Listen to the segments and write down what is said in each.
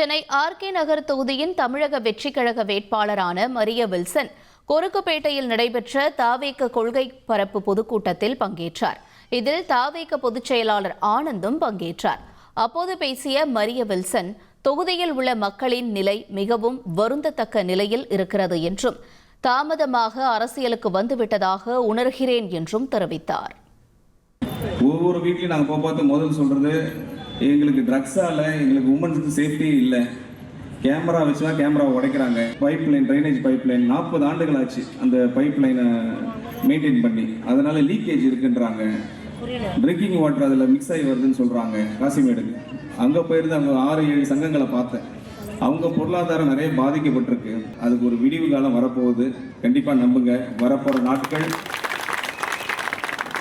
Chennai RK நகர் தொகுதியின் தமிழக வெற்றிக் கழக வேட்பாளரான மரிய வில்சன் கொருக்குப்பேட்டையில் நடைபெற்ற தாவேக கொள்கை பரப்பு பொதுக்கூட்டத்தில் பங்கேற்றார். இதில் தாவேக பொதுச் செயலாளர் ஆனந்தும் பங்கேற்றார். அப்போது பேசிய மரிய வில்சன், தொகுதியில் உள்ள மக்களின் நிலை மிகவும் வருந்தத்தக்க நிலையில் இருக்கிறது என்றும், தாமதமாக அரசியலுக்கு வந்துவிட்டதாக உணர்கிறேன் என்றும் தெரிவித்தார். ஒவ்வொரு வீட்லையும் நாங்கள் பார்த்து முதல் சொல்றது, எங்களுக்கு ட்ரக்ஸால எங்களுக்கு உமன்ஸுக்கு சேஃப்டி இல்லை. கேமரா வச்சுதான் கேமராவை உடைக்கிறாங்க. Pipeline, drainage pipeline 40 ஆண்டுகள் ஆச்சு அந்த பைப் லைனை மெயின்டைன் பண்ணி, அதனால லீக்கேஜ் இருக்குன்றாங்க. ட்ரிங்கிங் வாட்டர் அதில் மிக்ஸ் ஆகி வருதுன்னு சொல்கிறாங்க. காசிமேடுக்கு அங்கே போயிருந்து அவங்க 6-7 சங்கங்களை பார்த்தேன். அவங்க பொருளாதாரம் நிறைய பாதிக்கப்பட்டிருக்கு. அதுக்கு ஒரு விடிவு காலம் வரப்போகுது. கண்டிப்பாக நம்புங்க, வரப்போகிற நாட்கள்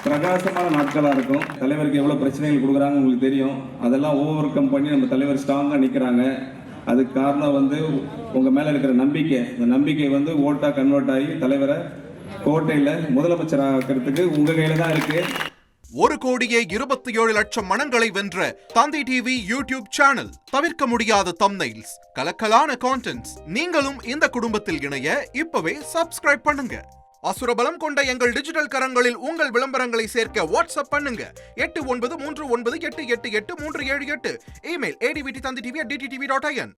பிரகாசமான நாட்களாக இருக்கும். தலைவருக்கு எவ்வளோ பிரச்சனைகள் கொடுக்குறாங்க உங்களுக்கு தெரியும். அதெல்லாம் ஓவர் கம் பண்ணி நம்ம தலைவர் ஸ்ட்ராங்காக நிற்கிறாங்க. அதுக்கு காரணம் உங்கள் மேலே இருக்கிற நம்பிக்கை. இந்த நம்பிக்கை ஓட்டாக கன்வெர்ட் ஆகி தலைவரை கோட்டையில் முதலமைச்சராக்கிறதுக்கு உங்கள் கையில் தான் இருக்குது. 1,27,00,000 மனங்களை வென்ற தந்தி டிவி யூடியூப் சேனல். தவிர்க்க முடியாத தம்ப்நெயில்ஸ், கலக்கலான கான்டென்ட்ஸ். நீங்களும் இந்த குடும்பத்தில் இணைய இப்பவே சப்ஸ்கிரைப் பண்ணுங்க. அசுரபலம் கொண்ட எங்கள் டிஜிட்டல் கரங்களில் உங்கள் விளம்பரங்களை சேர்க்க வாட்ஸ்அப் பண்ணுங்க. 8939888378. Email advtthanditv@dttv.in.